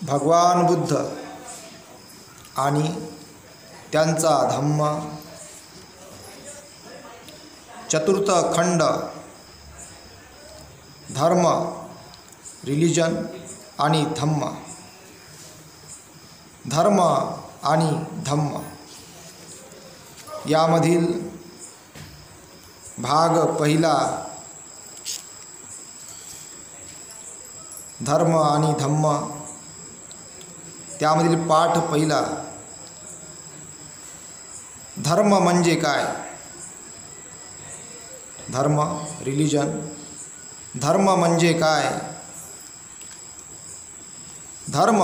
भगवान बुद्ध आणि त्यांचा धम्म, चतुर्थ खंड, धर्म, रिलिजन आणि धम्म. धर्म आणि धम्म यामधील भाग पहिला, धर्म आणि धम्म, त्यामधील पाठ पहिला. धर्म म्हणजे काय? धर्म, रिलिजन. धर्म म्हणजे काय? धर्म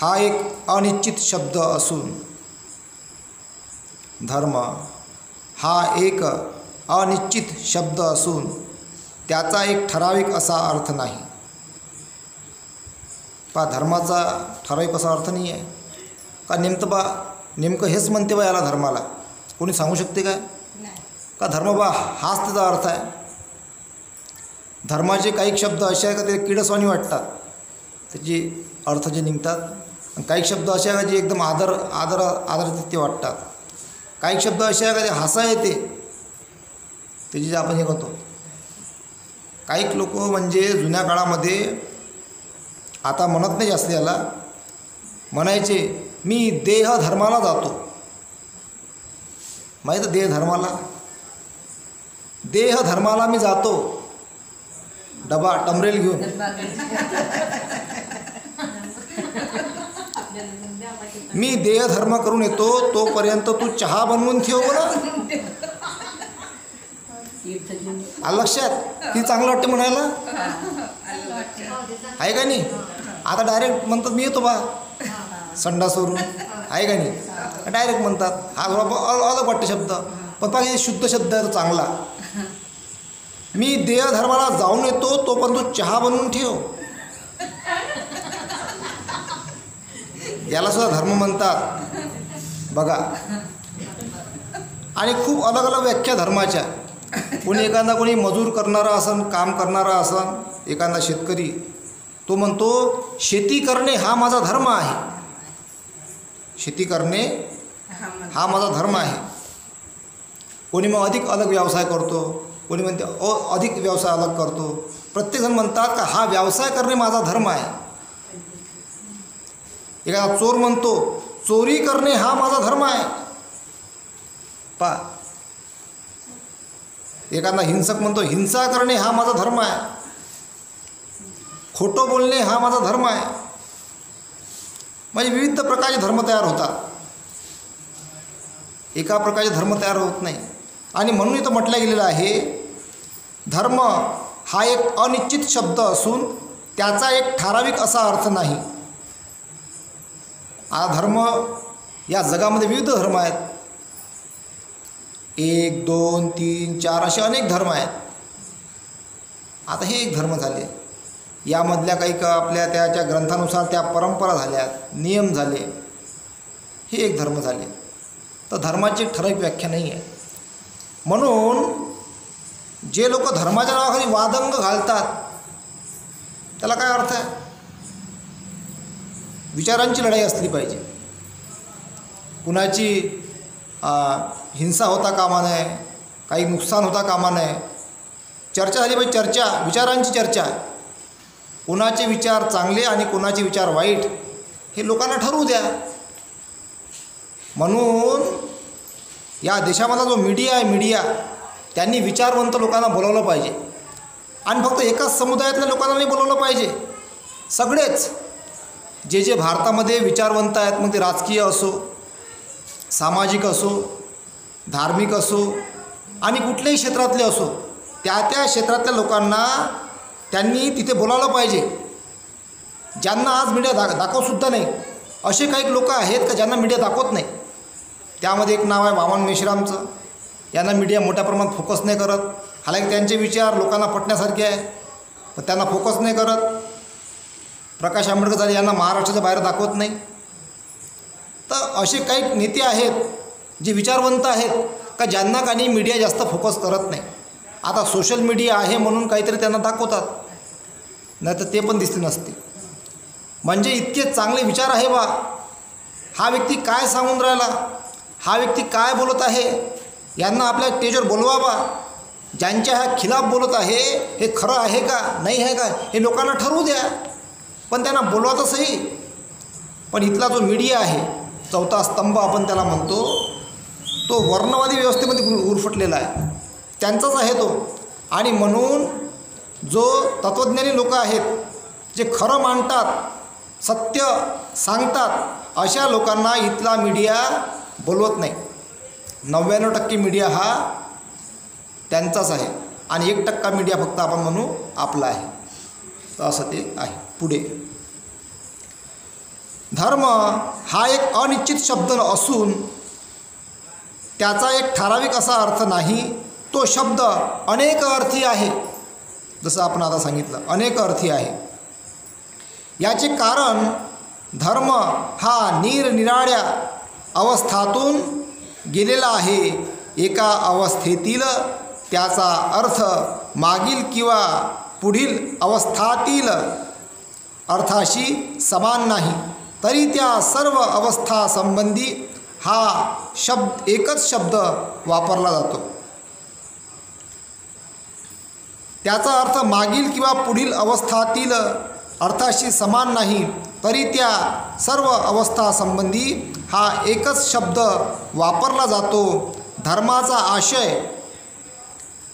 हा एक अनिश्चित शब्द असून, धर्म हा एक अनिश्चित शब्द असून त्याचा एक ठराविक असा अर्थ नाही. धर्माचा ठराविक असा अर्थ नाही आहे का? नेमकं हेच म्हणते बा याला धर्माला? कोणी सांगू शकते काय का धर्म बा हाच त्याचा अर्थ आहे? धर्माचे काही शब्द असे आहे का ते किडसवाणी वाटतात, त्याचे अर्थ जे निघतात. आणि काही शब्द असे आहे का जे एकदम आदर वाटतात. काही शब्द असे आहे का ते हसा येते, त्याची जे आपण हे करतो. काही लोक म्हणजे जुन्या काळामध्ये, आता म्हणत नाही जास्त याला, म्हणायचे मी देह धर्माला जातो. माहीत देह धर्माला? देह धर्माला मी जातो, डबा टमरेल घेऊन. मी देह धर्म करून येतो, तोपर्यंत तू चहा बनवून ठेव ना. लक्षात ती चांगलं वाटते म्हणायला, आहे का नाही? आता डायरेक्ट म्हणतात मी येतो बा संडासवरून, आहे का नाही? डायरेक्ट म्हणतात. हा थोडा अलग वाटते शब्द, पण पाहिजे शुद्ध शब्द आहे तो चांगला. मी देह धर्माला जाऊन येतो, तोपर्यंत चहा बनवून ठेव. याला सुद्धा धर्म म्हणतात बघा. आणि खूप अलग अलग व्याख्या धर्माच्या. कोणी मजूर करणारा असन, काम करणारा असन, एखादा शेतकरी, तो म्हणतो शेती करणे हा माझा धर्म आहे. शेती करणे हा माझा धर्म आहे. कोणी मग अधिक अलग व्यवसाय करतो, कोणी म्हणते अधिक व्यवसाय अलग करतो. प्रत्येकजण म्हणतात का हा व्यवसाय करणे माझा धर्म आहे. एखादा चोर म्हणतो चोरी करणे हा माझा धर्म आहे. एखादा हिंसक म्हणतो हिंसा करणे हा माझा धर्म आहे. खोटं बोलणे हा माझा धर्म आहे. म्हणजे विविध प्रकारचे धर्म तयार होतात, एका प्रकारचे धर्म तयार होत नाही. आणि म्हणून इथं म्हटलं गेलेलं आहे, धर्म हा एक अनिश्चित शब्द असून त्याचा एक ठराविक असा अर्थ नाही. हा धर्म, या जगामध्ये विविध धर्म आहेत. 1, 2, 3, 4 असे अनेक धर्म आहेत. आता हे एक धर्म झाले. यामधल्या काही आपल्या त्याच्या ग्रंथानुसार त्या परंपरा झाल्या, नियम झाले, हे एक धर्म झाले. तर धर्माची ठराविक व्याख्या नाही आहे. म्हणून जे लोक धर्माच्या नावाखाली वादंग घालतात त्याला काय अर्थ आहे? विचारांची लढाई असली पाहिजे. कुणाची हिंसा होता कामा नये, काही नुकसान होता कामा नये. चर्चा झाली पाहिजे, चर्चा, विचारांची चर्चा. कोणाचे विचार चांगले आणि कोणाचे विचार वाईट हे लोकांना ठरवू द्या. म्हणून या देशामधला जो मीडिया आहे, मीडिया, त्यांनी विचारवंत लोकांना बोलावलं पाहिजे. आणि फक्त एकाच समुदायातल्या लोकांना नाही बोलावलं पाहिजे, सगळेच जे भारतामध्ये विचारवंत आहेत, मग ते राजकीय असो, सामाजिक असो, धार्मिक असो आणि कुठल्याही क्षेत्रातले असो, त्या क्षेत्रातल्या लोकांना त्यांनी तिथे बोलावलं पाहिजे. ज्यांना आज मीडिया दाखवसुद्धा नाही, असे काही लोक आहेत का ज्यांना मीडिया दाखवत नाही. त्यामध्ये एक नाव आहे वामन मेश्रामचं. यांना मीडिया मोठ्या प्रमाणात फोकस नाही करत. हालाकी त्यांचे विचार लोकांना पटण्यासारखे आहे, पण त्यांना फोकस नाही करत. प्रकाश आंबेडकर झाले, यांना महाराष्ट्राच्या बाहेर दाखवत नाही. तर असे काही नेते आहेत जे विचारवंत आहेत का ज्यांना काही मीडिया जास्त फोकस करत नाही. आता सोशल मीडिया आहे म्हणून काहीतरी त्यांना दाखवतात, नाही तर ते पण दिसले नसते. म्हणजे इतके चांगले विचार आहे बा, हा व्यक्ती काय सांगून राहिला, हा व्यक्ती काय बोलत आहे, यांना आपल्या स्टेजवर बोलवा बा. ज्यांच्या ह्या खिलाफ बोलत आहे हे खरं आहे का नाही आहे का हे लोकांना ठरवू द्या, पण त्यांना बोलवा तर सही. पण इथला जो मीडिया आहे, चौथा स्तंभ आपण त्याला म्हणतो, तो वर्णवादी व्यवस्थेमध्ये उरफटलेला आहे, त्यांचाच आहे तो. आणि म्हणून जो तत्त्वज्ञानी लोक आहेत, जे खरं मांडतात, सत्य सांगतात, अशा लोकांना इथला मीडिया बोलवत नाही. 99% मीडिया हा त्यांचाच आहे आणि 1% मीडिया फक्त आपण म्हणू आपला आहे. तर असं ते आहे. पुढे, धर्म हा एक अनिश्चित शब्द असून त्याचा एक ठराविक असा अर्थ नाही. तो शब्द अनेक अर्थी आहे. जसं आपण आता सांगितलं, अनेक अर्थी आहे. याचे कारण धर्म हा निरनिराळ्या अवस्थातून गेलेला आहे. एका अवस्थेतील त्याचा अर्थ मागील किंवा पुढील अवस्थातील अर्थाशी समान नाही, तरी त्या सर्व अवस्थासंबंधी एकच शब्द वापरला जातो. त्याचा अर्थ मागील किंवा पुढील अवस्थातील अर्थाशी समान नाही, तरी त्या सर्व अवस्थासंबंधी एकच शब्द वापरला जातो. धर्माचा आशय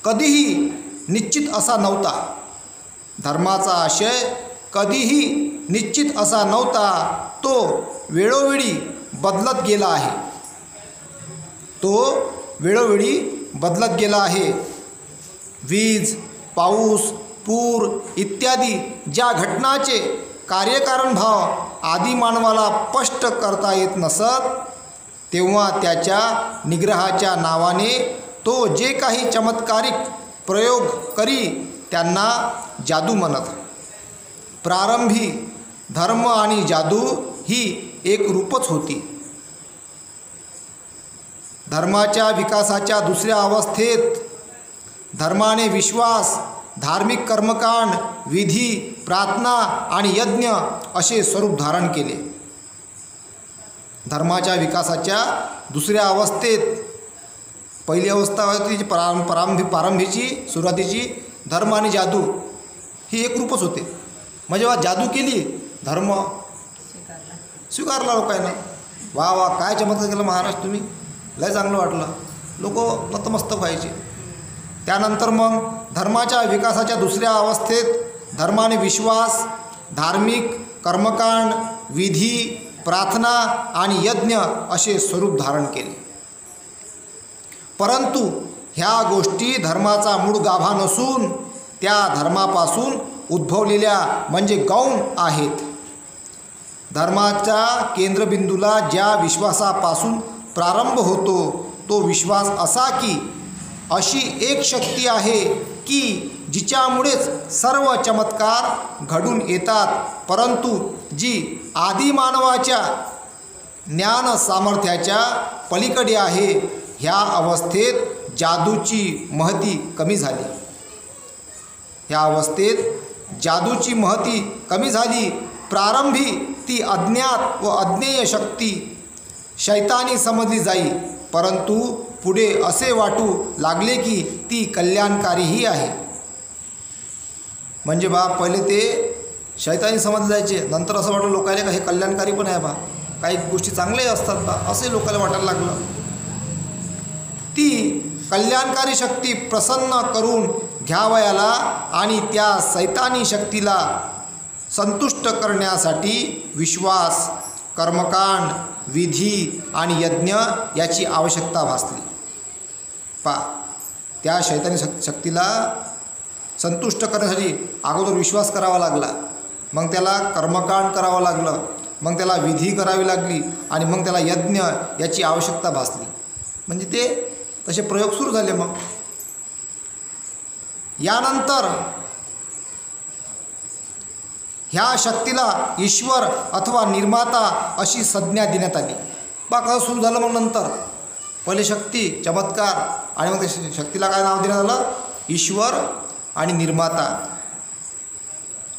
कधीही निश्चित असा नव्हता. धर्माचा आशय कधीही निश्चित असा नव्हता. तो वेळोवेळी बदलत गेला आहे. तो वेळोवेळी बदलत गेला आहे. वीज, पाऊस, पूर इत्यादी ज्या घटनाचे कार्यकारण भाव आदिमानवाला स्पष्ट करता येत नसत, तेव्हा त्याच्या निग्रहाच्या नावाने तो जे काही चमत्कारिक प्रयोग करी त्यांना जादू म्हणत. प्रारंभी धर्म आणि जादू ही एक रूपच होती. धर्माच्या विकासाच्या दुसऱ्या अवस्थेत धर्माने विश्वास, धार्मिक कर्मकांड, विधी, प्रार्थना आणि यज्ञ असे स्वरूप धारण केले. धर्माच्या विकासाच्या दुसऱ्या अवस्थेत पहिली अवस्था होती प्रारंभीची, सुरुवातीची, धर्म आणि जादू ही एक रूपच होते. म्हणजे वा जादू केली, धर्म स्वीकारला लोकांना. वा वा काय चमत्कार केलं महाराज तुम्ही, लय चांगलं वाटलं, लोक नतमस्तक व्हायचे. त्यानंतर मग धर्माच्या विकासाच्या दुसऱ्या अवस्थेत धर्माने विश्वास, धार्मिक कर्मकांड, विधी, प्रार्थना आणि यज्ञ असे स्वरूप धारण केले. परंतु ह्या गोष्टी धर्माचा मूळ गाभा नसून त्या धर्मापासून उद्भवलेल्या म्हणजे गौण आहेत. धर्माच्या केंद्रबिंदूला ज्या विश्वासापासून प्रारंभ होतो तो विश्वास असा की अशी एक शक्ती आहे की जिच्यामुळेच सर्व चमत्कार घडून येतात, परंतु जी आदिमानवाच्या ज्ञान सामर्थ्याच्या पलीकडे आहे. ह्या अवस्थेत जादूची महती कमी झाली. ह्या अवस्थेत जादूची महती कमी झाली. प्रारंभी ती अज्ञात व अज्ञेय शक्ती शैतानी समजली जाई, परंतु पुढे असे वाटू लागले की ती कल्याणकारीही आहे. म्हणजे बा पहिले ते शैतानी समजले जायचे, नंतर असं वाटलं लोकांना का हे कल्याणकारी पण आहे बा, काही गोष्टी चांगल्याही असतात बा, असे लोकांना वाटायला लागलं. ती कल्याणकारी शक्ती प्रसन्न करून घ्यावयाला आणि त्या शैतानी शक्तीला संतुष्ट करण्यासाठी विश्वास, कर्मकांड, विधी आणि यज्ञ याची आवश्यकता भासली. त्या शैतानी शक्तीला संतुष्ट करण्यासाठी अगोदर विश्वास करावा लागला, मग त्याला कर्मकांड करावं लागलं, मग त्याला विधी करावी लागली आणि मग त्याला यज्ञ याची आवश्यकता भासली. म्हणजे ते तसे प्रयोग सुरू झाले. मग यानंतर ह्या शक्तीला ईश्वर अथवा निर्माता अशी संज्ञा देण्यात आली. कसं सुरू झालं मग नंतर पहिले शक्ती, चमत्कार आणि मग त्या शक्तीला काय नाव देण्यात आलं, ईश्वर आणि निर्माता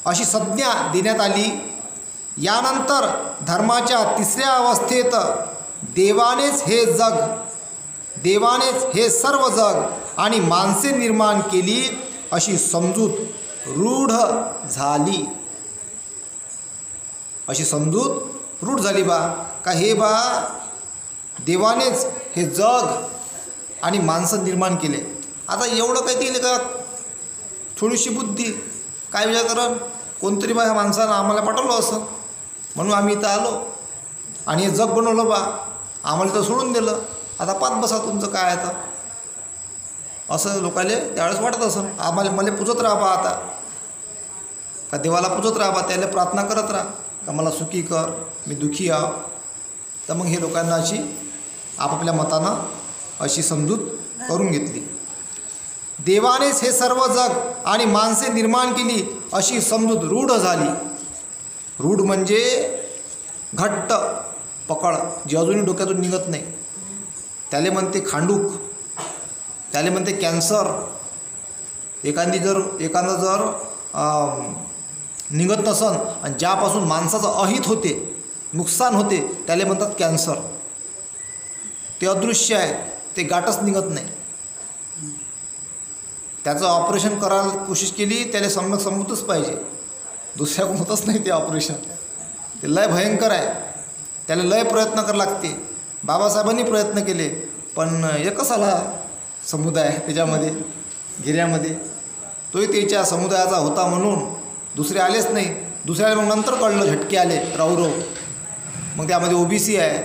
अशी संज्ञा देण्यात आली. यानंतर धर्माच्या तिसऱ्या अवस्थेत देवानेच हे सर्व जग आणि माणसे निर्माण केली अशी समजूत रूढ झाली. अशी समजूत रूढ झाली बा का हे बा देवानेच हे जग आणि माणसं निर्माण केले. आता एवढं काही दिले का थोडीशी बुद्धी काय विचार करण कोणतरी बा ह्या माणसानं आम्हाला पाठवलं असं म्हणून आम्ही इथं आलो आणि हे जग बनवलं बा आम्हाला तर सोडून दिलं. आता पाच बसा तुमचं काय आहे तर असं लोकाले त्यावेळेस वाटत असं मला पुजत राहा बा आता का देवाला पुजत राहा बा त्याला प्रार्थना करत राहा का मला सुखी कर मी दुःखी आहो. तर मग हे लोकांना अशी आपापल्या मतानं अशी समजूत करून घेतली. देवानेच हे सर्व जग आणि माणसे निर्माण केली अशी समजूत रूढ झाली. रूढ म्हणजे घट्ट पकड जी अजूनही डोक्यातून निघत नाही. त्याले म्हणते खांडूक, त्याले म्हणते कॅन्सर. एखादा जर निघत नसन आणि ज्यापासून माणसाचं अहित होते नुकसान होते त्याले म्हणतात कॅन्सर. ते अदृश्य आहे, ते गाठच निघत नाही. त्याचं ऑपरेशन करायला कोशिश केली त्याला सम्यक समजतच पाहिजे, दुसऱ्या होतच नाही ते ऑपरेशन. ते लय भयंकर आहे, त्याला लय प्रयत्न करावे लागते. बाबासाहेबांनी प्रयत्न केले पण एकच आला समुदाय त्याच्यामध्ये गिऱ्यामध्ये, तोही त्याच्या समुदायाचा होता म्हणून दुसरे आलेच नाही. दुसऱ्याला मग नंतर कळलं, झटके आले राऊराऊ. मग त्यामध्ये OBC आहे,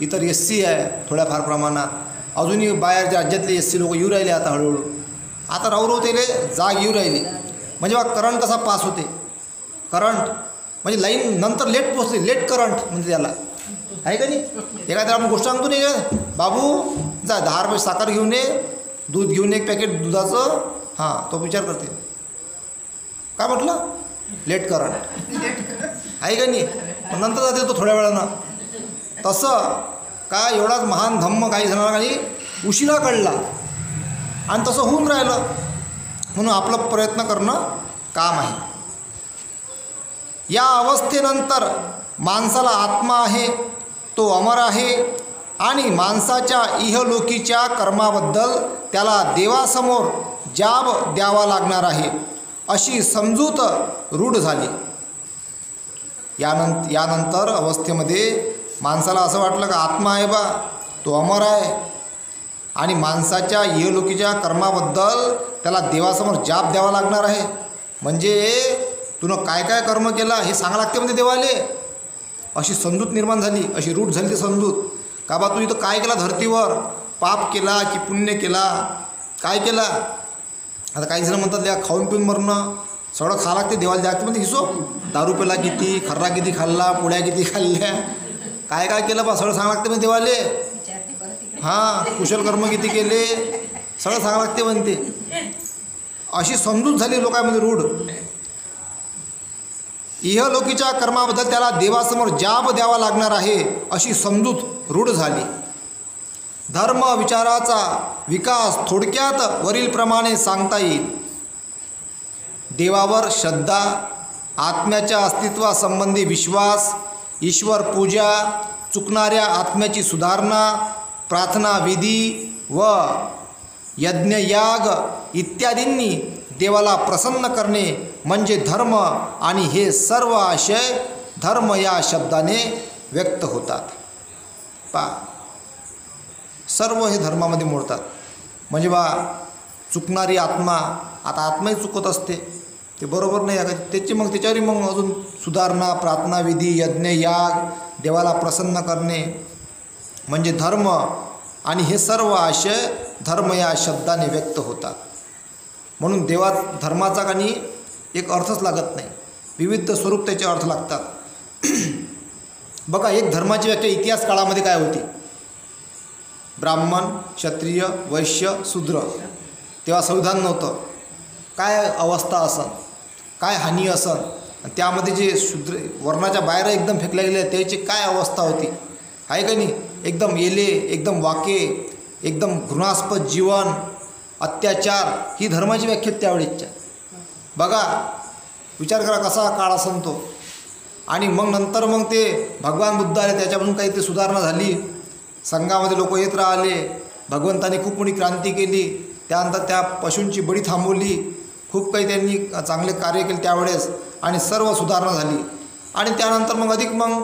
इतर SC आहे थोड्याफार प्रमाणात, अजूनही बाहेरच्या राज्यातले SC लोक येऊ राहिले आता हळूहळू. आता राऊराऊ त्याला जाग येऊ राहिली. म्हणजे बा करंट कसा पास होते, करंट म्हणजे लाईन नंतर लेट पोचते, लेट करंट म्हणजे त्याला आहे का नाही. एखाद्या आपण गोष्ट सांगतो नाही का, बाबू जा 10 रुपये साखर घेऊन ये, दूध घेऊन एक पॅकेट दुधाचं. हां, तो विचार करते काय म्हटलं, लेट करंट आहे का नाही. पण नंतर जाते तो थोड्या वेळानं. तसं का एवढाच महान धम्म काही जणांना काही उशिरा कळला आणि तसं होऊन राहिलं. म्हणून आपलं प्रयत्न करणं काम आहे. या अवस्थेनंतर माणसाला आत्मा आहे, तो अमर आहे आणि माणसाच्या इहलोकीच्या कर्माबद्दल त्याला देवासमोर जाब द्यावा लागणार आहे अशी समजूत रूढ झाली. यानंतर अवस्थेमध्ये माणसाला असं वाटलं का आत्मा आहे बा, तो अमर आहे आणि माणसाच्या इहलोकीच्या कर्माबद्दल त्याला देवासमोर जाब द्यावा लागणार आहे. म्हणजे तुनं काय काय कर्म केला हे सांगा लागते म्हणजे देवाले. अशी समजूत निर्माण झाली, अशी रूढ झाली ती समजूत का बा तू इथं काय केला धरतीवर, पाप केला की पुण्य केला, काय केला. आता काही जण म्हणतात द्या खाऊन पिऊन मरणं, सगळं खा लागते देवाला द्या म्हणजे हिशोब, दारू पेला किती, खर्रा किती खाल्ला, पोळ्या किती खाल्ल्या, काय काय केलं बा सगळं सांगा लागते म्हणजे देवाले. हां, कुशल कर्म किती केले सगळं सांगा लागते म्हणते. अशी समजूत झाली लोकांमध्ये रूढ. इहलोकीच्या कर्माबद्दल त्याला देवासमोर जाब द्यावा लागणार आहे अशी समजूत रूढ झाली. धर्म विचाराचा विकास थोडक्यात वरीलप्रमाणे सांगता येईल. देवावर श्रद्धा, आत्म्याच्या अस्तित्वासंबंधी विश्वास, ईश्वर पूजा, चुकणाऱ्या आत्म्याची सुधारणा, प्रार्थना विधी व यज्ञयाग इत्यादींनी देवाला प्रसन्न करणे म्हणजे धर्म आणि हे सर्व आशय धर्म या शब्दाने व्यक्त होतात. सर्व हे धर्मामध्ये मोडतात. म्हणजे बा चुकणारी आत्मा, आता आत्माही चुकत असते ते बरोबर नाही आहे, त्याची मग त्याच्यावरही मग अजून सुधारणा, प्रार्थना विधी, यज्ञ याग, देवाला प्रसन्न करणे म्हणजे धर्म आणि हे सर्व आशय धर्म या शब्दाने व्यक्त होतात. म्हणून धर्माचा काही एक अर्थच लागत नाही, विविध स्वरूप त्याचे अर्थ लागतात. बघा, एक धर्माची व्याख्या इतिहास काळामध्ये काय होती. ब्राह्मण, क्षत्रिय, वैश्य, शूद्र. तेव्हा संविधान नव्हतं. काय अवस्था असन, काय हानी असन, त्यामध्ये जे शूद्र वर्णाच्या बाहेर एकदम फेकल्या गेले त्याची काय अवस्था होती आहे का नाही. एकदम येले, एकदम वाके, एकदम घृणास्पद जीवन, अत्याचार, ही धर्माची व्याख्या त्यावेळेच्या. बघा, विचार करा कसा काळ असन तो. आणि मग नंतर मग ते भगवान बुद्ध आले, त्याच्यापासून काही ते सुधारणा झाली, संघामध्ये लोक येत राहिले, भगवंतांनी खूप मोठी क्रांती केली, त्यानंतर त्या पशूंची बळी थांबवली, खूप काही त्यांनी चांगले कार्य केले त्यावेळेस आणि सर्व सुधारणा झाली. आणि त्यानंतर मग अधिक मग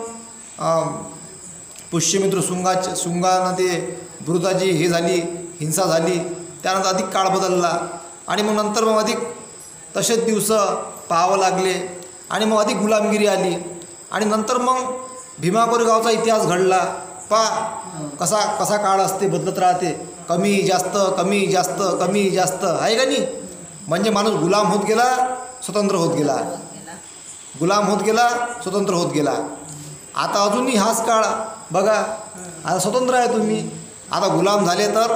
पुष्यमित्र शुंगानं ते विरोधाची हे झाली, हिंसा झाली, त्यानंतर अधिक काळ बदलला आणि मग नंतर मग अधिक तसेच दिवस पाहावं लागले आणि मग अधिक गुलामगिरी आली आणि नंतर मग भीमा कोरेगावचा इतिहास घडला. कसा कसा काळ असते, बदलत राहते, कमी जास्त कमी जास्त कमी जास्त, आहे का नाही? म्हणजे माणूस गुलाम होत गेला, स्वतंत्र होत गेला, गुलाम होत गेला, स्वतंत्र होत गेला. आता अजूनही हाच काळ बघा, आता स्वतंत्र आहे तुम्ही, आता गुलाम झाले तर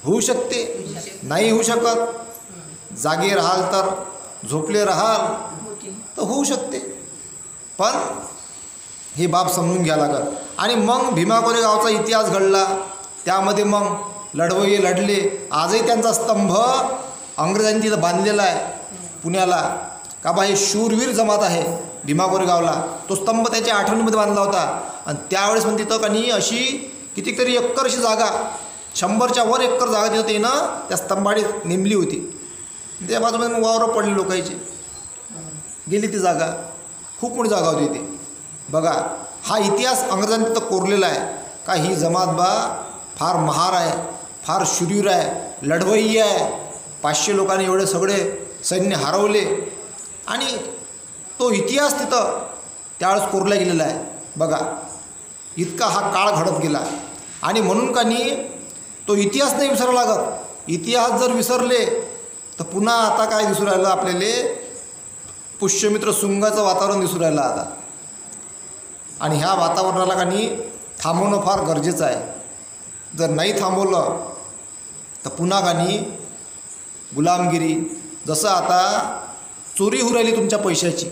होऊ शकते, नाही होऊ शकत, जागे राहाल तर, झोपले राहाल तर होऊ शकते, पण हे बाब समजून घ्या लागत. आणि मग भीमा कोरेगावचा इतिहास घडला, त्यामध्ये मग लढवय्ये लढले. आजही त्यांचा स्तंभ इंग्रजांनी तिथं बांधलेला आहे पुण्याला, का बा हे शूरवीर जमात आहे भीमा कोरेगावला. तो स्तंभ त्याच्या आठवणीमध्ये बांधला होता आणि त्यावेळेस पण तिथं कनी अशी कितीतरी एकर अशी जागा, 100च्या वर एकर जागा तिथं त्यानं त्या स्तंभाडी नेमली होती. त्या बाजूमध्ये मग वावरं पडली लोकांची, गेली ती जागा, खूप मोठी जागा होती ती. बघा हा इतिहास इंग्रजांनी तिथं कोरलेला आहे का ही जमात बा फार महार आहे, फार शूरवीर आहे, लढवय्ये आहे, 500 लोकांनी एवढे सगळे सैन्य हरवले आणि तो इतिहास तिथं त्यावेळेस कोरला गेलेला आहे. बघा इतका हा काळ घडत गेला आणि म्हणून का नाही तो इतिहास नाही विसरावा लागत. इतिहास जर विसरले तर पुन्हा आता काय दिसू राहिलं आपल्याला, पुष्यमित्र शुंगाचं वातावरण दिसू राहिलं आता. आणि ह्या वातावरणाला का नाही थांबवणं फार गरजेचं आहे. जर नाही थांबवलं तर पुन्हा का नाही गुलामगिरी, जसं आता चोरी होऊ राहिली तुमच्या पैशाची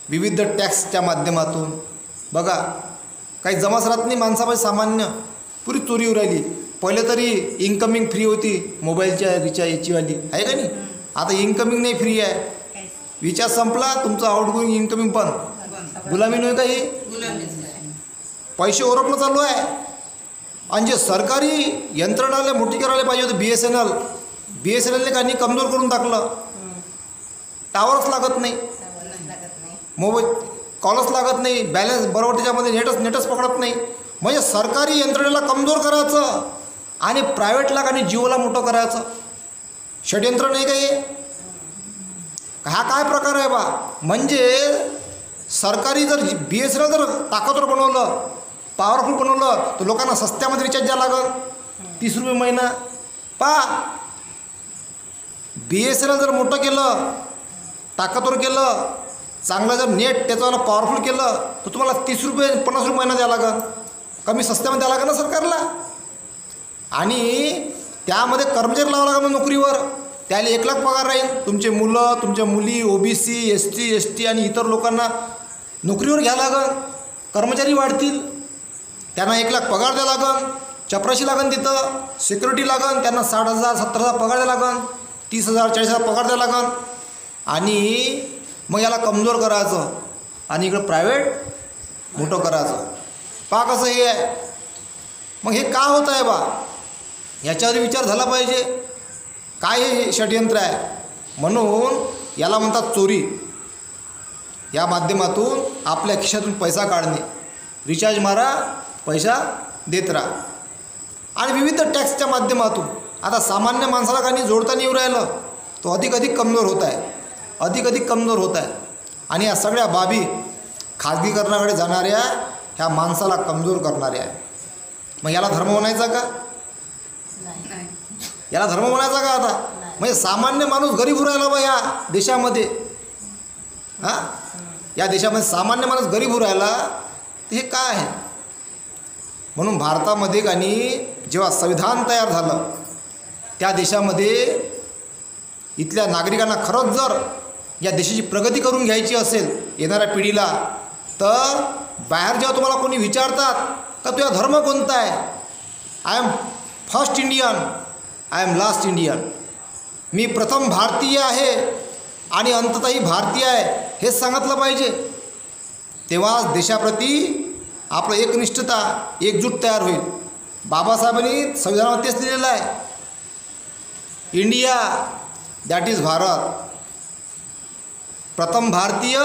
विविध टॅक्सच्या माध्यमातून. बघा काही जमाच राहत नाही माणसापाशी, सामान्य पुरी चोरी होऊ राहिली. पहिले तरी इन्कमिंग फ्री होती मोबाईलच्या रिचार्ज याचीवाली, आहे का नाही? आता इन्कमिंग नाही, फ्री आहे. रिचार्ज संपला तुमचं आउटगोईंग इन्कमिंग पण गुलामी नाही का? ही पैसे ओरपणं चालू आहे. आणि जे सरकारी यंत्रणाला मोठी करायला पाहिजे होतं BSNLने काही कमजोर करून टाकलं. टावरच लागत नाही, मोबाईल कॉलच लागत नाही, बॅलन्स बरोबर त्याच्यामध्ये नेटच पकडत नाही. म्हणजे सरकारी यंत्रणेला कमजोर करायचं आणि प्रायव्हेटला आणि जिओला मोठं करायचं. षडयंत्र नाही का हे? हा काय प्रकार आहे बा? म्हणजे सरकारी जर BSNL जर ताकदवर बनवलं, पॉवरफुल बनवलं, तर लोकांना सस्त्यामध्ये रिचार्ज द्यावं लागल, 30 रुपये महिना. BSNL जर मोठं केलं, ताकदवर केलं, चांगलं जर नेट त्याच्यावाला पॉवरफुल केलं तर तुम्हाला 30 रुपये 50 रुपये महिना द्यावं लागल, कमी सस्त्यामध्ये द्यावं लागेल ना सरकारला. आणि त्यामध्ये कर्मचारी लावावं लागेल नोकरीवर, त्याला 1 लाख पगार राहील. तुमचे मुलं, तुमच्या मुली, OBC, ST, ST आणि इतर लोकांना नोकरीवर घ्यावं लागल, कर्मचारी वाढतील, त्यांना 1 लाख पगार द्यावं लागन, चपराशी लागन, तिथं सिक्युरिटी लागन, त्यांना 60,000 70,000 पगार द्यावं लागन, 30,000 40,000 पगार द्यावं लागन. आणि मग याला कमजोर करायचं आणि इकडं प्रायव्हेट मोठं करायचं. पहा कसं हे आहे. मग हे का होत आहे बा? याच्यावर विचार झाला पाहिजे. काय हे षडयंत्र आहे? म्हणून याला म्हणतात चोरी. या माध्यमातून आपल्या खिशातून पैसा काढणे, रिचार्ज मारा, पैसा देत राहा. आणि विविध टॅक्सच्या माध्यमातून आता सामान्य माणसाला काही जोडता नाही येऊ राहिलं, तो अधिक कमजोर होत आहे, अधिक कमजोर होत आहे. आणि या सगळ्या बाबी खाजगीकरणाकडे जाणाऱ्या ह्या माणसाला कमजोर करणाऱ्या आहे. मग याला धर्म म्हणायचा का? याला धर्म म्हणायचा का आता? म्हणजे सामान्य माणूस गरीब होऊ राहिला बा या देशामध्ये. हां, या देशामध्ये सामान्य माणूस गरीब होऊ राहिला, तर हे काय आहे? म्हणून भारतामध्ये आणि जेव्हा संविधान तयार झालं त्या देशामध्ये इथल्या नागरिकांना खरंच जर या देशाची प्रगती करून घ्यायची असेल येणाऱ्या पिढीला, तर बाहेर जेव्हा तुम्हाला कोणी विचारतात का तुझा धर्म कोणता आहे, I am first Indian, I am last Indian, मी प्रथम भारतीय आहे आणि अंततही भारतीय आहे, हेच सांगितलं पाहिजे. तेव्हाच देशाप्रती आपलं एकनिष्ठता एकजूट तयार होईल. बाबासाहेबांनी संविधानात तेच लिहिलेलं आहे, इंडिया दॅट इज भारत. प्रथम भारतीय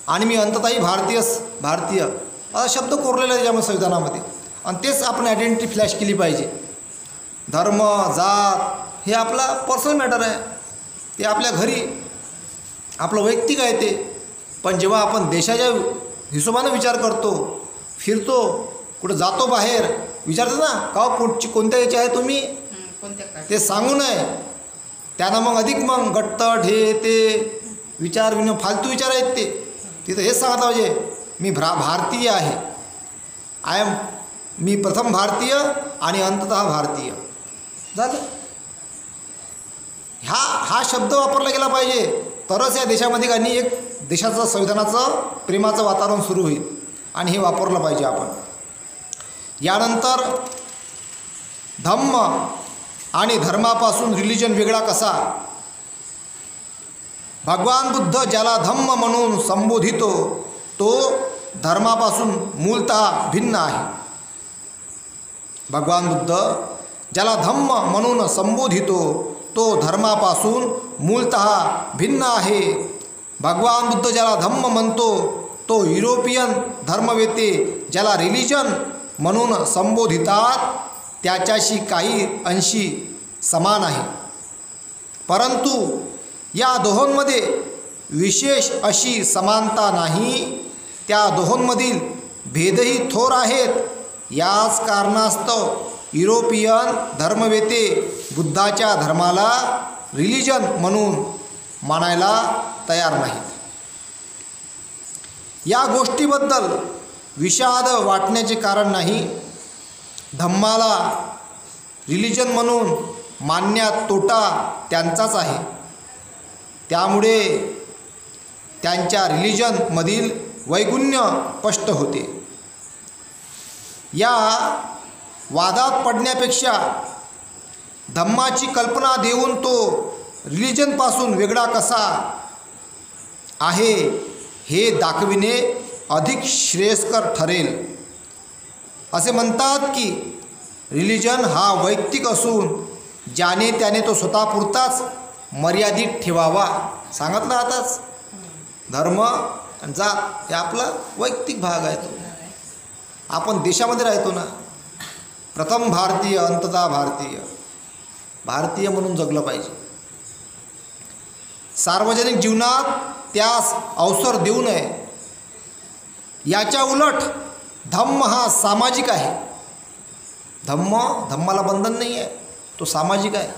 आणि मी अंततःही भारतीय असा शब्द कोरलेला आहे त्याच्यामध्ये संविधानामध्ये. आणि तेच आपण आयडेंटिटी फ्लॅश केली पाहिजे. धर्म जात हे आपला पर्सनल मॅटर आहे, ते आपल्या घरी आपलं वैयक्तिक आहे ते. पण जेव्हा आपण देशाच्या हिशोबानं विचार करतो, फिरतो, कुठं जातो बाहेर, विचारतो ना का कोणत्या याचे आहे तुम्ही, ते सांगू नये. त्यांना मग अधिक मग गट्टट हे ते विचार फालतू विचार आहेत ते. तिथं हेच सांगता पाहिजे मी भारतीय आहे, मी प्रथम भारतीय आणि अंततः भारतीय. झालं. हा शब्द वापरला गेला पाहिजे, तरच या देशामध्ये काही एक देशाचं संविधानाचं प्रेमाचं वातावरण सुरू होईल. आणि हे वापरलं पाहिजे आपण. यानंतर धम्म आणि धर्मापासून रिलिजन वेगळा कसा. भगवान बुद्ध ज्याला धम्म म्हणून संबोधितो तो धर्मापासून मूलतः भिन्न आहे. भगवान बुद्ध ज्याला धम्म म्हणून संबोधितो तो धर्मापासून मूलतः भिन्न आहे. भगवान बुद्ध ज्याला धम्म म्हणतो तो युरोपियन धर्मवेते ज्याला रिलिजन म्हणून संबोधितात त्याच्याशी काही अंशी समान आहे. परंतु या दोहोंमध्ये विशेष अशी समानता नाही, त्या दोहोंमधील भेदही थोर आहेत. याच कारणास्तव युरोपियन धर्मवेते बुद्धाच्या धर्माला रिलिजन म्हणून मानायला तयार नाहीत. या गोष्टीबद्दल विषाद वाटण्याचे कारण नाही. धम्माला रिलिजन म्हणून मानण्यात तोटा त्यांचाच आहे. त्यामुळे त्यांच्या रिलिजनमधील वैगुण्य स्पष्ट होते. या वादात पडण्यापेक्षा धम्माची कल्पना देऊन तो रिलिजनपासून वेगळा कसा आहे हे दाखविणे अधिक श्रेयस्कर ठरेल. असे म्हणतात की रिलिजन हा वैयक्तिक असून ज्याने त्याने तो स्वतःपुरताच मर्यादित ठेवावा. सांगितलं आताच, धर्म आणि जात हे आपला वैयक्तिक भाग आहे. तो आपण देशामध्ये राहतो ना, प्रथम भारतीय अंततः भारतीय म्हणून जगलं पाहिजे. सार्वजनिक जीवनात त्यास अवसर देऊ नये. याच्या उलट धम्म हा सामाजिक आहे. धम्माला बंधन नाही आहे, तो सामाजिक आहे,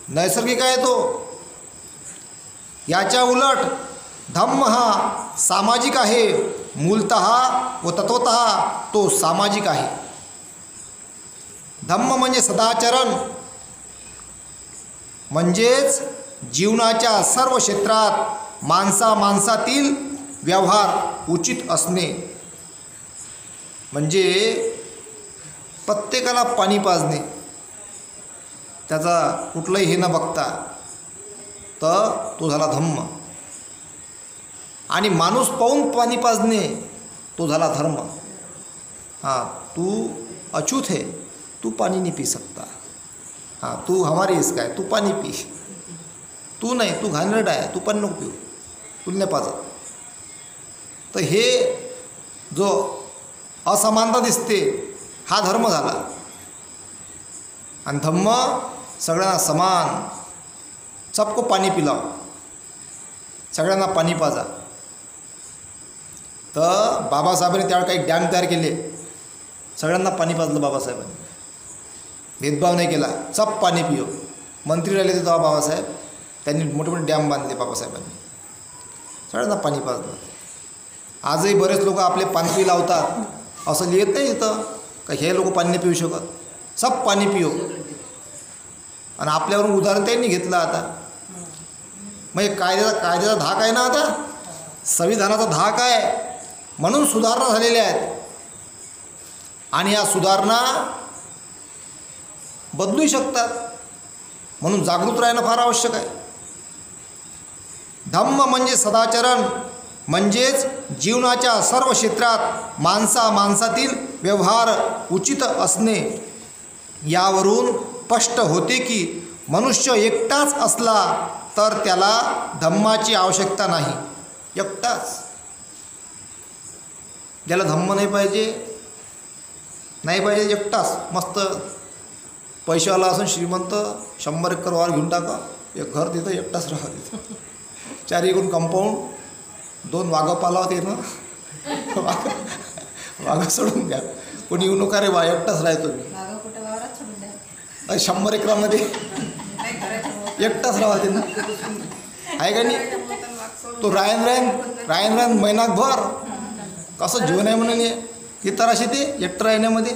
नैसर्गिक आहे तो. याच्या उलट धम्म हा सामाजिक आहे, मूलतः व तत्वतः तो सामाजिक आहे. धम्म म्हणजे सदाचरण, म्हणजेच जीवनाच्या सर्व क्षेत्रात माणसातील व्यवहार उचित असणे. म्हणजे प्रत्येकाला पाणी पाजणे, त्याचा कुठलंही हे न बघता, तर तो झाला धम्म. आणि माणूस पाहून पाणी पाजणे तो झाला धर्म. हाँ, तू अछूत है, तू पानी नहीं पी सकता. हाँ, तू हमारी इसका है, तू पानी पी. तू नाही, तू घाणेरडा आहे, तू पण नको पिऊ, तुला नाही पाजत. तर हे जो असमानता दिसते हा धर्म झाला. आणि धम्म सगळ्यांना समान, सबको पाणी पिलाव, सगळ्यांना पाणी पाजा. तर बाबासाहेबांनी त्यावेळी काही डॅम तयार केले, सगळ्यांना पाणी पाजलं बाबासाहेबांनी, भेदभाव नाही केला, सब पाणी पियो. मंत्री राहिले ते तेव्हा बाबासाहेब, त्यांनी मोठे मोठे डॅम बांधले बाबासाहेबांनी, सगळ्यांना पाणी पाजलं. आजही बरेच लोक आपले पाणी लावतात, असं लिहित नाही इथं का हे लोक पाणी नाही पिऊ शकत, सब पाणी पियो. आणि आपल्यावरून उदाहरण त्यांनी घेतलं. आता मग कायद्याचा धाक आहे ना, आता संविधानाचा धाक आहे, म्हणून सुधारणा झालेल्या आहेत. आणि या सुधारणा बदलू शकतात, म्हणून जागृत राहणं फार आवश्यक आहे. धम्म म्हणजे सदाचरण, म्हणजेच जीवनाच्या सर्व क्षेत्रात माणसातील व्यवहार उचित असणे. यावरून स्पष्ट होते की मनुष्य एकटाच असला तर त्याला धम्माची आवश्यकता नाही. एकटाच, ज्याला धम्म नाही पाहिजे एकटाच मस्त पैशावाला असून श्रीमंत 100 एकर वावर घेऊन टाका, एक घर तिथं एकटाच राहा. तिथं चारीकडून कंपाऊंड, 2 वाघं पालावते ना, वाघं सोडून द्या, कोणी येऊ नका रे बा, एकटाच राहतो मी. 100 एकरामध्ये एकटाच राहते ना, आहे का नाही. तो रायन महिनाभर कसं जीवन आहे म्हणून ही तराशी ते एकटं राहण्यामध्ये.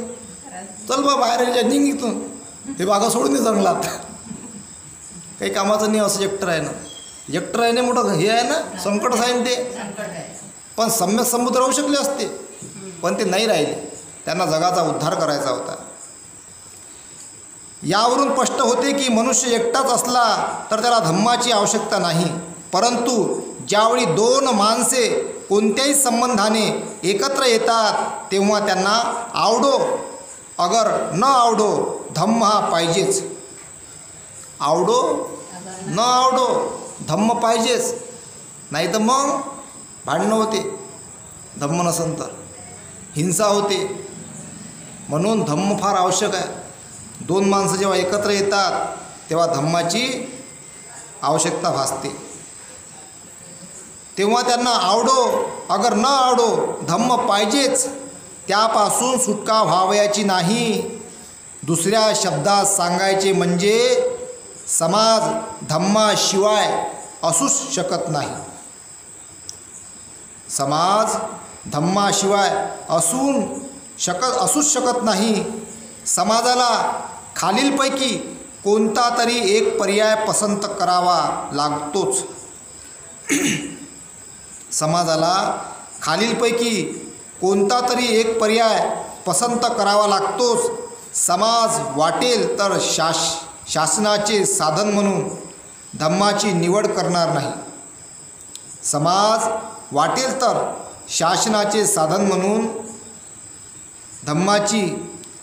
चल बा बाहेर निघ इथून, ते बागा सोडून दे जंगलात, काही कामाचं नाही असं एकटं राहणे मोठं हे आहे ना, संकटच आहे ना ते. पण सम्यक समुद्र राहू शकले असते, पण ते नाही राहिले, त्यांना जगाचा उद्धार करायचा होता. यावरून स्पष्ट होते की मनुष्य एकटाच असला तर त्याला धम्माची आवश्यकता नाही. परंतु ज्यावेळी 2 माणसे कोणत्याही संबंधाने एकत्र येतात तेव्हा त्यांना आवडो अगर न आवडो धम्म हा पाहिजेच. आवडो न आवडो धम्म पाहिजेच, नाही तर मग भांडणं होते, धम्म नसन तर हिंसा होते. म्हणून धम्म फार आवश्यक आहे. 2 माणसं जेव्हा एकत्र येतात तेव्हा धम्माची आवश्यकता भासते. तेव्हा त्यांना आवडो अगर न आवडो धम्म पाहिजेच, त्यापासून सुटका व्हावयाची नाही. दुसऱ्या शब्दात सांगायचे म्हणजे समाज धम्माशिवाय असूच शकत नाही. समाज धम्माशिवाय असूच शकत नाही. समाजाला खालीलपैकी कोणता तरी एक पर्याय पसंत करावा लागतोच. समाजाला खालीलपैकी कोणता तरी एक पर्याय पसंत करावा लागतोच. समाज वाटेल तर शासनाचे साधन म्हणून धम्माची निवड करणार नाही. समाज वाटेल तर शासनाचे साधन म्हणून धम्माची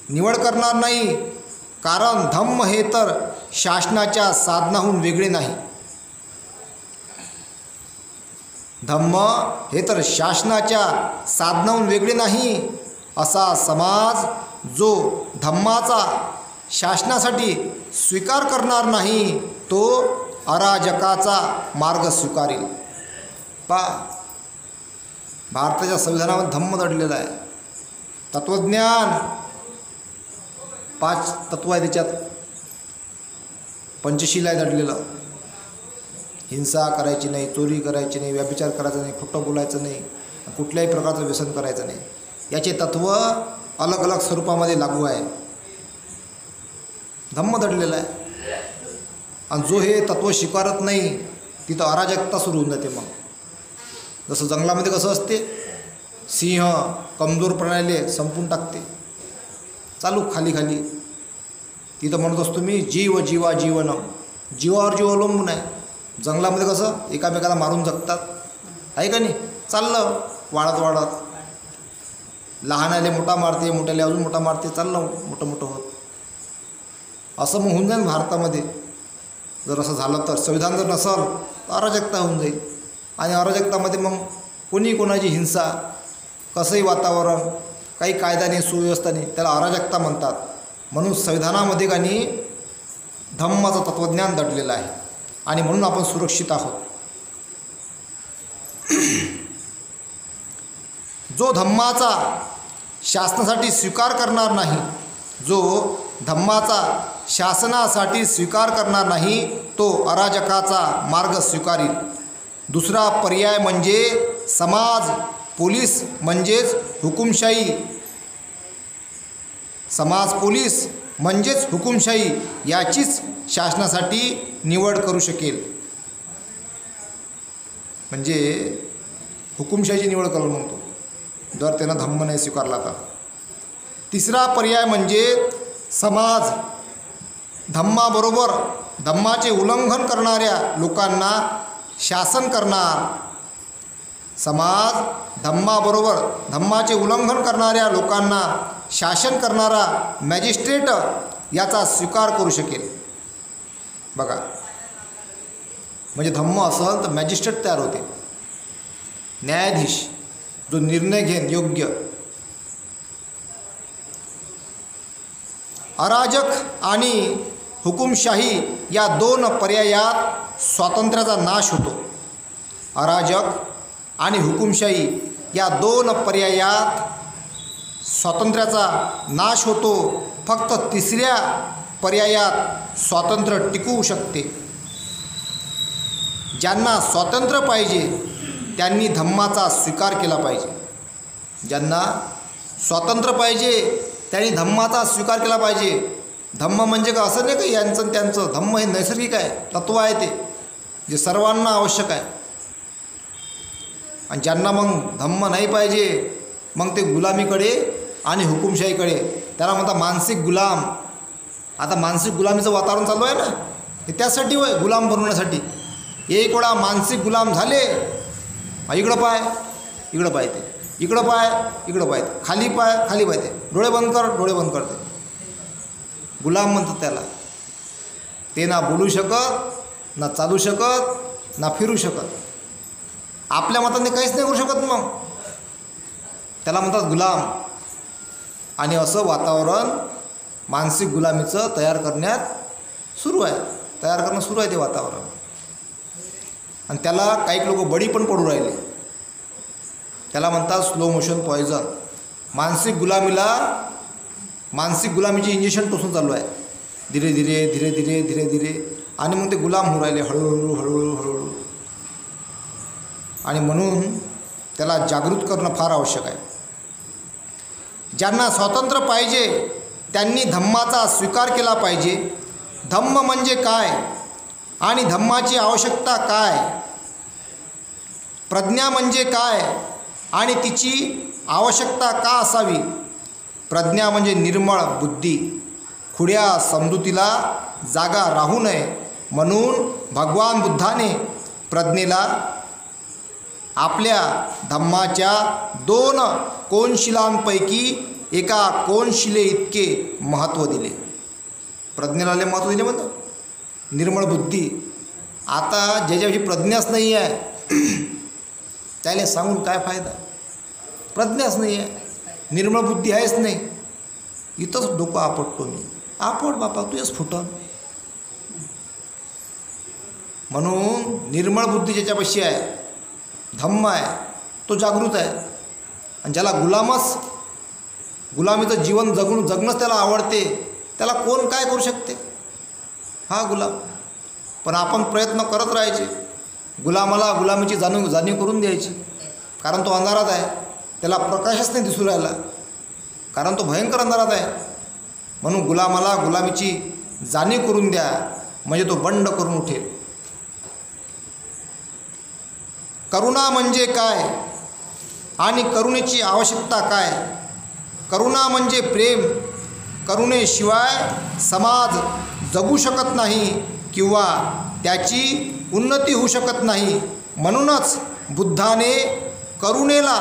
निवड करणार नाही, कारण धम्म हे तर शासनाच्या साधनाहून वेगळे नाही. धम्म हे तर शासनाच्या साधनाहून वेगळे नाही. असा समाज जो धम्माचा शासनासाठी स्वीकार करणार नाही तो अराजकाचा मार्ग स्वीकारेल. भारताच्या संविधानामध्ये धम्म दडलेला आहे. तत्त्वज्ञान 5 तत्व आहे, त्याच्यात पंचशील आहे दडलेलं. हिंसा करायची नाही, चोरी करायची नाही, व्यभिचार करायचा नाही, खोटं बोलायचं नाही, कुठल्याही प्रकारचं व्यसन करायचं नाही. याचे तत्त्व अलग अलग स्वरूपामध्ये लागू आहे. धम्म दडलेला आहे. आणि जो हे तत्त्व स्वीकारत नाही तिथं अराजकता सुरू होऊन जाते. मग जसं जंगलामध्ये कसं असते, सिंह कमजोर प्राण्याले संपून टाकते, चालू खाली तिथं म्हणत असतो मी जीव जीवा जीवनम, जीवावर जीव अवलंबून आहे. जंगलामध्ये कसं एकामेकाला मारून जगतात, आहे का नाही. चाललं वाढत लहानाले मोठा मारते, मोठ्याला अजून मोठा मारते, चाललं मोठं होत. असं मग होऊन जाईल भारतामध्ये. जर असं झालं तर संविधान जर नसेल तर अराजकता होऊन जाईल. आणि अराजकतामध्ये मग कोणी कोणाची हिंसा, कसंही वातावरण, काही कायदा नाही, सुव्यवस्था नाही, त्याला अराजकता म्हणतात. म्हणून संविधानामध्ये काही धम्माचं तत्त्वज्ञान दडलेलं आहे आणि म्हणून आपण सुरक्षित आहोत. जो धम्माचा शासनासाठी स्वीकार करणार नाही, जो धम्माचा शासनासाठी स्वीकार करणार नाही तो अराजकाचा मार्ग स्वीकारेल. दुसरा पर्याय म्हणजे समाज पोलीस म्हणजेच हुकुमशाही. समाज पोलीस म्हणजेच हुकुमशाही याचीच शासनासाठी निवड करू शकेल. म्हणजे हुकुमशाहीची निवड करू म्हणतो जर त्यानं धम्म नाही स्वीकारला तर. तिसरा पर्याय म्हणजे समाज धम्माबरोबर धम्माचे उल्लंघन करणाऱ्या लोकांना शासन करणार. समाज धम्माबरोबर धम्माचे उल्लंघन करणाऱ्या लोकांना शासन करणारा मॅजिस्ट्रेट याचा स्वीकार करू शकेल. बघा, म्हणजे धम्म असेल तर मॅजिस्ट्रेट तयार होते, न्यायाधीश जो निर्णय घेईन योग्य. अराजक आणि हुकुमशाही या दोन पर्यायात स्वातंत्र्याचा नाश होतो. अराजक आणि हुकुमशाही या दोन पर्यायात स्वातंत्र्याचा नाश होतो. फक्त तिसऱ्या पर्यायात स्वातंत्र्य टिकू शकते. ज्यांना स्वातंत्र्य पाहिजे त्यांनी धम्माचा स्वीकार केला पाहिजे. ज्यांना स्वातंत्र्य पाहिजे त्यांनी धम्माचा स्वीकार केला पाहिजे. धम्म म्हणजे का असं नाही का यांचं त्यांचं. धम्म हे नैसर्गिक आहे, तत्त्व आहे ते, जे सर्वांना आवश्यक आहे. आणि ज्यांना मग धम्म नाही पाहिजे मग ते गुलामीकडे आणि हुकुमशाहीकडे, त्याला म्हणतात मानसिक गुलाम. आता मानसिक गुलामीचं वातावरण चालू आहे ना, हे त्यासाठी होय, गुलाम बनवण्यासाठी. एक वेळा मानसिक गुलाम झाले, इकडं पाय इकडं पाय, ते इकडं पाय इकडं पाय, खाली पाय खाली पाय, ते डोळे बंद कर डोळे बंद करते. गुलाम म्हणतात त्याला. ते ना बोलू शकत, ना चालू शकत, ना फिरू शकत, आपल्या मताने काहीच नाही करू शकत. मग त्याला म्हणतात गुलाम. आणि असं वातावरण मानसिक गुलामीचं तयार करण्यात सुरू आहे, तयार करणं सुरू आहे ते वातावरण. आणि त्याला काही लोक बळी पण पडू राहिले. त्याला म्हणतात स्लो मोशन पॉयझन. मानसिक गुलामीची इंजेक्शन टोचून चालू आहे, धीरे धीरे धीरे धीरे धीरे धीरे. आणि मग ते गुलाम होऊ राहिले हळूहळू हळूहळू हळूहळू. आणि म्हणून त्याला जागृत करणं फार आवश्यक आहे. ज्यांना स्वातंत्र्य पाहिजे त्यांनी धम्माचा स्वीकार केला पाहिजे. धम्म म्हणजे काय आणि धम्माची आवश्यकता काय, प्रज्ञा म्हणजे काय आणि तिची आवश्यकता का असावी. प्रज्ञा म्हणजे निर्मळ बुद्धी, खुड्या समजुतीला जागा राहू नये. म्हणून भगवान बुद्धाने प्रज्ञेला आपल्या धम्माच्या 2 कोनशिलांपैकी एका कोनशिले इतके महत्त्व दिले. प्रज्ञेला लय महत्त्व दिले म्हणतो. निर्मळ बुद्धी. आता ज्याच्याविषयी प्रज्ञाच नाही आहे त्याला सांगून काय फायदा. प्रज्ञाच नाही आहे, निर्मळ बुद्धी आहेच नाही. इथंच डोकं आपटतो मी. आपट बापा, तुझ्याच फुटन. म्हणून निर्मळ बुद्धी ज्याच्यापाशी आहे, धम्म आहे, तो जागृत आहे. आणि ज्याला गुलामीचं जीवन जगणंच त्याला आवडते, त्याला कोण काय करू शकते. हा गुलाम. पण आपण प्रयत्न करत राहायचे, गुलामाला गुलामीची जाणीव करून द्यायची. कारण तो अंधारात आहे, त्याला प्रकाशच नाही दिसू राहिला, कारण तो भयंकर अंधारात आहे. म्हणून गुलामाला गुलामीची जाणीव करून द्या, म्हणजे तो बंड करून उठेल. करुणा म्हणजे काय आणि करुणेची आवश्यकता काय. करुणा म्हणजे प्रेम. करुणेशिवाय समाज जगू शकत नाही किंवा त्याची उन्नती होऊ शकत नाही. म्हणूनच बुद्धाने करुणेला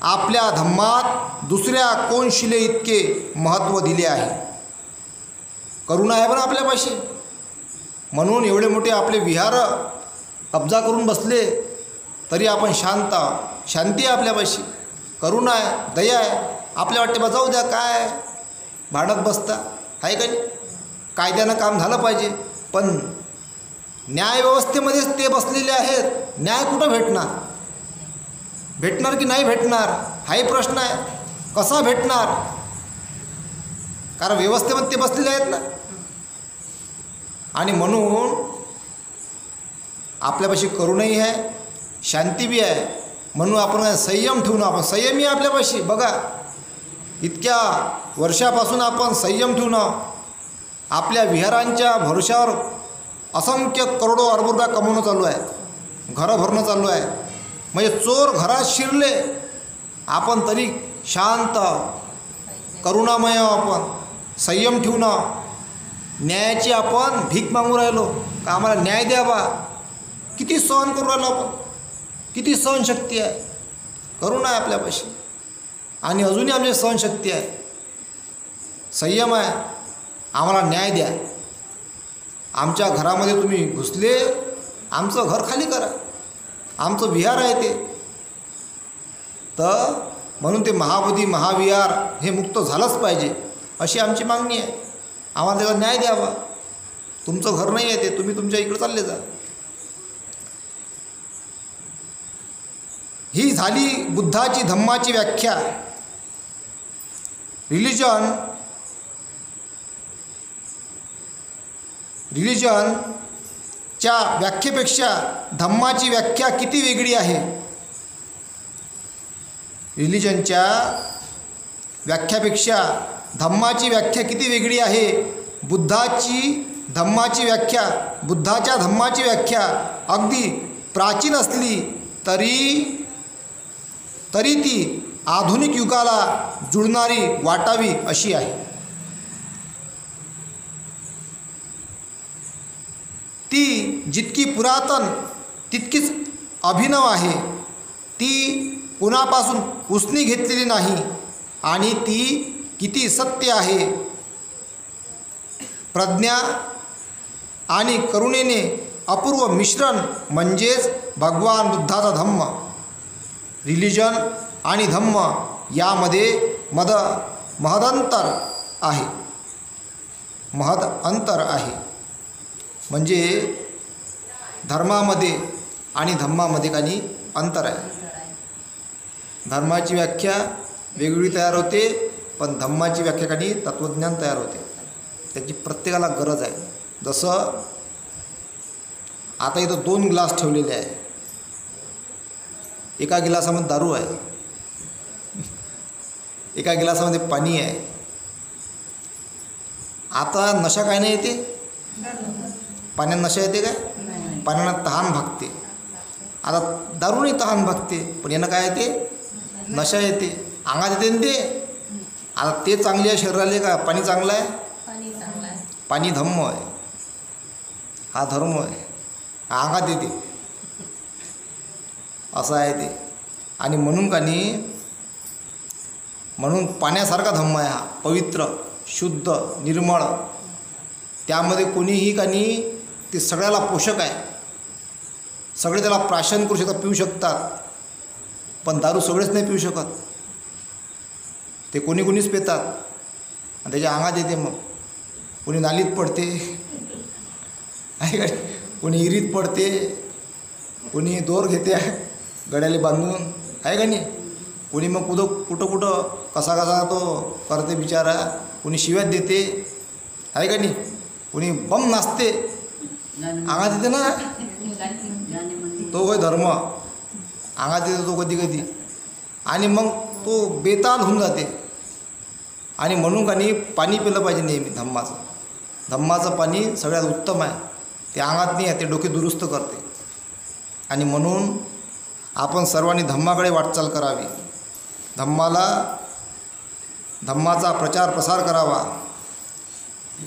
आपल्या धम्मात 2 कोनशिले इतके महत्त्व दिले आहे. करुणा आहे बरं आपल्यापाशी. म्हणून एवढे मोठे आपले विहार कब्जा करून बसले तरी आपण शांती आहे आपल्यापाशी. करुणा आहे, दया आहे. आपल्या वाटते बा जाऊ द्या, काय भांडत बसता आहे का नाही. कायद्यानं काम झालं पाहिजे, पण न्यायव्यवस्थेमध्येच ते बसलेले आहेत. न्याय कुठं भेटणार की नाही भेटणार हाही प्रश्न आहे. कसा भेटणार, कारण व्यवस्थेमध्ये ते बसलेले आहेत ना. आणि म्हणून आपल्यापाशी करुणाही आहे, शांती बी आहे. म्हणून आपण संयम ठेवून, आपण संयमी आहे आपल्यापाशी. बघा, इतक्या वर्षापासून आपण संयम ठेवणं, आपल्या विहारांच्या भरोशावर असंख्य करोडो अरबो रुपये कमवणं चालू आहे, घरं भरणं चालू आहे. म्हणजे चोर घरात शिरले, आपण तरी शांत करुणामय, आपण संयम ठेवणं. न्यायाची आपण भीक मागू राहिलो का आम्हाला न्याय द्या बा. किती सहन करू राहिलो आपण. किती सहनशक्ती आहे, करुणा आहे आपल्यापाशी, आणि अजूनही आमची सहनशक्ती आहे, संयम आहे. आम्हाला न्याय द्या. आमच्या घरामध्ये तुम्ही घुसले, आमचं घर खाली करा, आमचं विहार आहे ते. तर म्हणून ते महाबोधी महाविहार हे मुक्त झालंच पाहिजे अशी आमची मागणी आहे. आम्हाला त्याचा न्याय द्यावा. तुमचं घर नाही आहे ते, तुम्ही तुमच्या इकडे चालले जा. ही झाली बुद्धाची धम्माची व्याख्या. रिलिजनच्या व्याख्येपेक्षा धम्माची व्याख्या किती वेगळी आहे. रिलिजनच्या व्याख्यापेक्षा धम्माची व्याख्या किती वेगळी आहे. बुद्धाच्या धम्माची व्याख्या अगदी प्राचीन असली तरी ती आधुनिक युगाला जुळणारी वाटावी अशी आहे. ती जितकी पुरातन तितकीच अभिनव आहे. ती कुणापासून उसनी घेतलेली नाही आणि ती किती सत्य आहे. प्रज्ञा आणि करुणेने अपूर्व मिश्रण म्हणजेच भगवान बुद्धाचा धम्म. रिलिजन आणि धम्म यामध्ये महदंतर आहे. म्हणजे धर्मामध्ये आणि धम्मामध्ये काही अंतर आहे. धर्माची व्याख्या वेगवेगळी तयार होते, पण धम्माची व्याख्या काही तत्त्वज्ञान तयार होते. त्याची प्रत्येकाला गरज आहे. जसं आता इथं 2 ग्लास ठेवलेले आहे. एका गिलासामध्ये दारू आहे, एका गिलासामध्ये पाणी आहे. आता नशा काय नाही येते? पाण्यानं नशा येते काय? पाण्यानं तहान भागते. आता दारूने तहान भागते, पण यानं काय येते? नशा येते, अंगात येते ना ते. आता ते चांगले आहे शरीराले का पाणी चांगलं आहे? पाणी धम्म आहे, हा धर्म आहे, हा अंगात येते, असं आहे ते. आणि म्हणून पाण्यासारखा धम्म आहे हा, पवित्र, शुद्ध, निर्मळ. त्यामध्ये कोणीही ते सगळ्याला पोषक आहे. सगळे त्याला प्राशन करू शकतात, पिऊ शकतात. पण दारू सगळेच नाही पिऊ शकत. ते कोणीच पितात आणि त्याच्या अंगात येते. मग कोणी नालीत पडते आहे का, कोणी इरीत पडते, कोणी दोर घेते गड्याला बांधून आहे का नाही, कोणी मग कुठं कसा तो करते बिचारा, कोणी शिव्यात देते आहे का नाही, कोणी बम नाचते, अंगात येते ना. तो होय धर्म, अंगात येतो तो कधी. आणि मग तो बेताल होऊन जाते. आणि म्हणून पाणी पिलं पाहिजे नेहमी धम्माचं पाणी सगळ्यात उत्तम आहे. ते अंगात नाही आहे, ते डोके दुरुस्त करते. आणि म्हणून आपण सर्वांनी धम्माकडे वाटचाल करावी. धम्माचा प्रचार प्रसार करावा.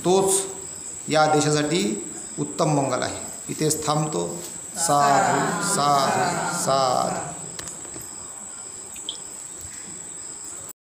तोच या देशासाठी उत्तम मंगल आहे. इथेच थांबतो. साधू साधू साधू.